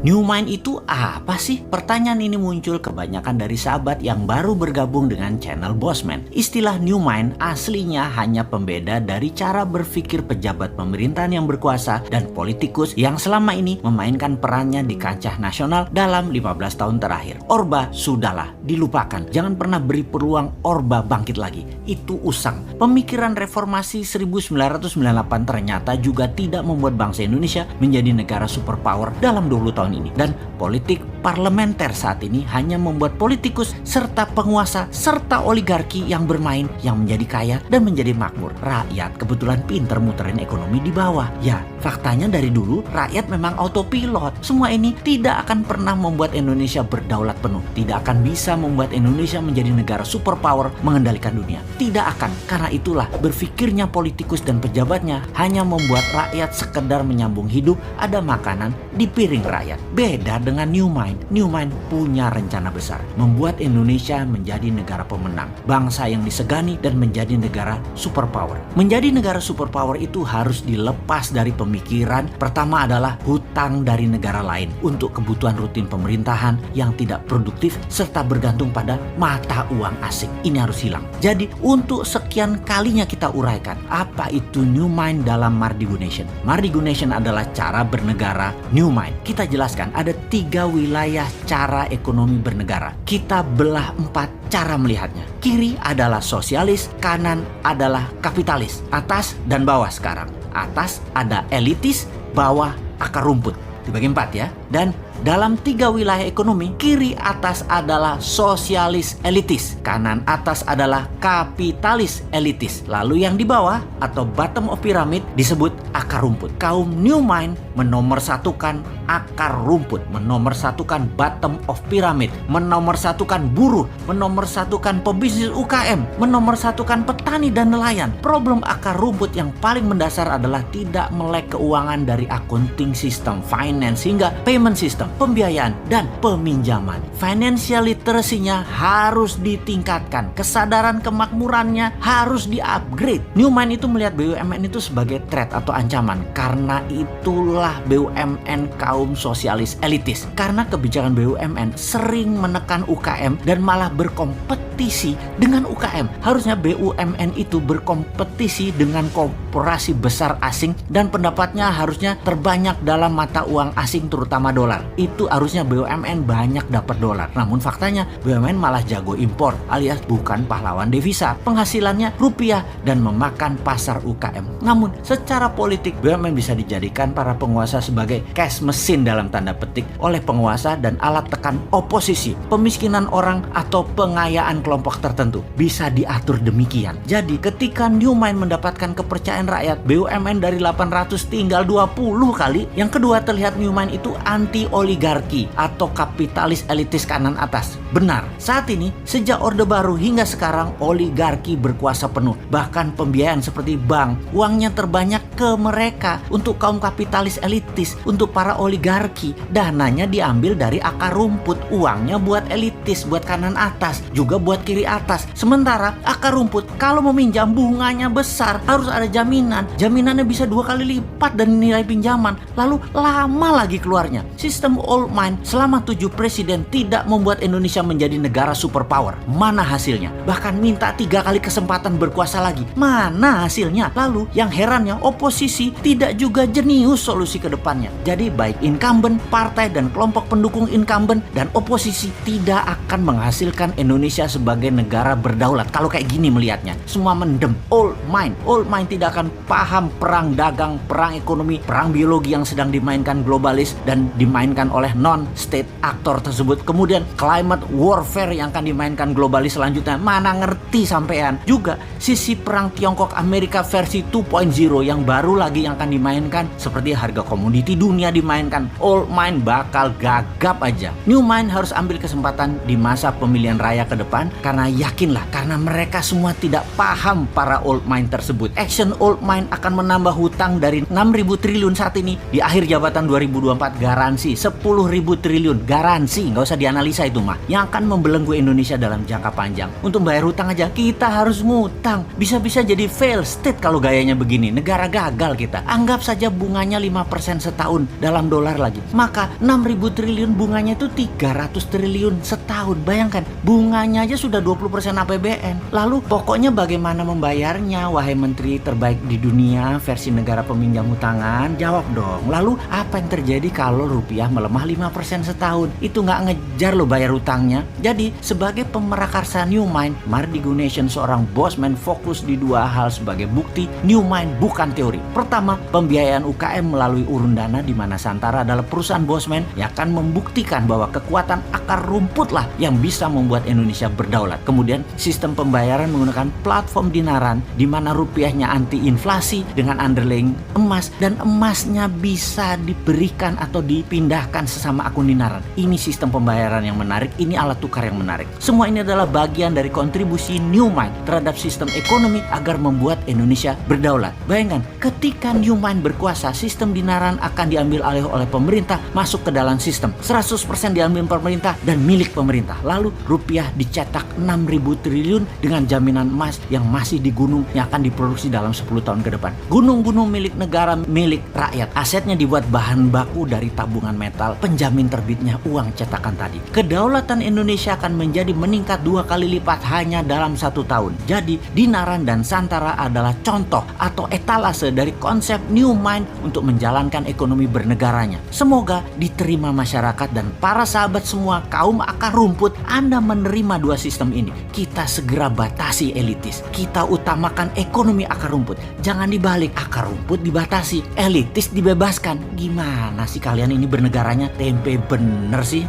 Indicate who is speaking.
Speaker 1: New Mind itu apa sih? Pertanyaan ini muncul kebanyakan dari sahabat yang baru bergabung dengan channel Bossman. Istilah New Mind aslinya hanya pembeda dari cara berpikir pejabat pemerintahan yang berkuasa dan politikus yang selama ini memainkan perannya di kancah nasional dalam 15 tahun terakhir. Orba sudahlah, dilupakan. Jangan pernah beri peluang Orba bangkit lagi. Itu usang. Pemikiran reformasi 1998 ternyata juga tidak membuat bangsa Indonesia menjadi negara superpower dalam 20 tahun ini, dan politik parlementer saat ini hanya membuat politikus serta penguasa serta oligarki yang bermain yang menjadi kaya dan menjadi makmur. Rakyat kebetulan pinter muterin ekonomi di bawah. Ya, faktanya dari dulu rakyat memang autopilot. Semua ini tidak akan pernah membuat Indonesia berdaulat penuh, tidak akan bisa membuat Indonesia menjadi negara superpower mengendalikan dunia. Tidak akan. Karena itulah berpikirnya politikus dan pejabatnya hanya membuat rakyat sekedar menyambung hidup, ada makanan di piring rakyat. Beda dengan New Mind. New Mind punya rencana besar, membuat Indonesia menjadi negara pemenang, bangsa yang disegani dan menjadi negara superpower. Menjadi negara superpower itu harus dilepas dari pemikiran pertama adalah hutang dari negara lain untuk kebutuhan rutin pemerintahan yang tidak produktif serta bergantung pada mata uang asing. Ini harus hilang. Jadi untuk sekian kalinya kita uraikan apa itu New Mind dalam Mardigu Nation. Mardigu Nation adalah cara bernegara New Mind. Kita jelaskan ada 3 wilayah cara ekonomi bernegara. Kita belah 4 cara melihatnya. Kiri adalah sosialis, kanan adalah kapitalis, atas dan bawah sekarang. Atas ada elitis, bawah akar rumput. Dibagi 4 ya. Dan dalam 3 wilayah ekonomi, kiri atas adalah sosialis elitis, kanan atas adalah kapitalis elitis. Lalu yang di bawah atau bottom of pyramid disebut akar rumput. Kaum New Mind menomorsatukan akar rumput, menomorsatukan bottom of pyramid, menomorsatukan buruh, menomorsatukan pebisnis UKM, menomorsatukan petani dan nelayan. Problem akar rumput yang paling mendasar adalah tidak melek keuangan dari accounting system, finance hingga payment system, pembiayaan dan peminjaman. Financial literacy-nya harus ditingkatkan, kesadaran kemakmurannya harus di-upgrade. New Mind itu melihat BUMN itu sebagai threat atau ancaman. Karena itulah BUMN kaum sosialis elitis. Karena kebijakan BUMN sering menekan UKM dan malah berkompetisi dengan UKM. Harusnya BUMN itu berkompetisi dengan korporasi besar asing dan pendapatnya harusnya terbanyak dalam mata uang asing terutama dolar. Itu harusnya BUMN banyak dapat dolar. Namun faktanya BUMN malah jago impor alias bukan pahlawan devisa. Penghasilannya rupiah dan memakan pasar UKM. Namun secara politik BUMN bisa dijadikan para penguasa sebagai cash mesin dalam tanda petik oleh penguasa dan alat tekan oposisi. Pemiskinan orang atau pengayaan kelompok tertentu bisa diatur demikian. Jadi ketika New Mind mendapatkan kepercayaan rakyat, BUMN dari 800 tinggal 20 kali. Yang kedua, terlihat New Mind itu anti oligarki atau kapitalis elitis kanan atas. Benar, saat ini sejak Orde Baru hingga sekarang oligarki berkuasa penuh. Bahkan pembiayaan seperti bank, uangnya terbanyak ke mereka. Untuk kaum kapitalis elitis, untuk para oligarki, dananya diambil dari akar rumput. Uangnya buat elitis, buat kanan atas, juga buat kiri atas. Sementara akar rumput kalau meminjam bunganya besar, harus ada jaminan. Jaminannya bisa 2 kali lipat dari nilai pinjaman. Lalu lama lagi keluarnya. Sistem old mind selama 7 presiden tidak membuat Indonesia menjadi negara superpower. Mana hasilnya? Bahkan minta 3 kali kesempatan berkuasa lagi. Mana hasilnya? Lalu yang herannya oposisi tidak juga jenius solusi ke depannya. Jadi baik incumbent, partai dan kelompok pendukung incumbent dan oposisi tidak akan menghasilkan Indonesia sebagai negara berdaulat. Kalau kayak gini melihatnya, semua mendem. Old mind tidak akan paham perang dagang, perang ekonomi, perang biologi yang sedang dimainkan globalis dan dimainkan oleh non-state aktor tersebut. Kemudian climate warfare yang akan dimainkan globalis selanjutnya. Mana ngerti sampean. Juga sisi perang Tiongkok Amerika versi 2.0 yang baru lagi yang akan dimainkan, seperti harga komoditi dunia dimainkan. Old mind bakal gagap aja. New Mind harus ambil kesempatan di masa pemilihan raya ke depan, karena yakinlah, karena mereka semua tidak paham para old mind tersebut. Action old mind akan menambah hutang dari 6.000 triliun saat ini di akhir jabatan 2024 garansi 10.000 triliun garansi, nggak usah dianalisa itu mah, yang akan membelenggu Indonesia dalam jangka panjang. Untuk bayar hutang aja kita harus ngutang, bisa-bisa jadi fail state kalau gayanya begini, negara gagal kita. Anggap saja bunganya 5% setahun dalam dolar lagi. Maka 6.000 triliun bunganya itu 300 triliun setahun. Bayangkan, bunganya aja sudah 20% APBN. Lalu pokoknya bagaimana membayarnya, wahai menteri terbaik di dunia versi negara peminjam hutangan? Jawab dong. Lalu apa yang terjadi kalau rupiah melemah 5% setahun? Itu nggak ngejar lo bayar utangnya. Jadi sebagai pemerakarsa New Mind, Mardi Gunasion seorang bosman fokus di dua hal sebagai bukti New Mind bukan teori. Pertama, pembiayaan UKM melalui urun dana, di mana Santara adalah perusahaan bosman yang akan membuktikan bahwa kekuatan akar rumput lah yang bisa membuat Indonesia berdaulat. Kemudian sistem pembayaran menggunakan platform dinaran di mana rupiahnya anti inflasi dengan underlying emas, dan emasnya bisa diberikan atau dipindahkan sesama akun dinaran. Ini sistem pembayaran yang menarik, ini alat tukar yang menarik. Semua ini adalah bagian dari kontribusi New Mind terhadap sistem ekonomi agar membuat Indonesia berdaulat. Bayangkan, ketika New Mind berkuasa, sistem dinaran akan diambil alih oleh pemerintah, masuk ke dalam sistem 100% diambil pemerintah dan milik pemerintah. Lalu rupiah dicetak 6.000 triliun dengan jaminan emas yang masih di gunung yang akan diproduksi dalam 10 tahun ke depan. Gunung-gunung milik negara, milik rakyat. Asetnya dibuat bahan baku dari tabungan metal, penjamin terbitnya uang cetakan tadi. Kedaulatan Indonesia akan menjadi meningkat 2 kali lipat hanya dalam 1 tahun. Jadi dinaran dan Santara adalah contoh atau etalase dari konsep New Mind untuk menjalankan ekonomi bernegaranya. Semoga diterima masyarakat dan para sahabat semua kaum akar rumput. Anda menerima dua sistem ini. Kita segera batasi elitis. Kita utamakan ekonomi akar rumput. Jangan dibalik, akar rumput dibatasi, elitis dibebaskan. Gimana sih kalian ini bernegaranya? Tempe bener sih.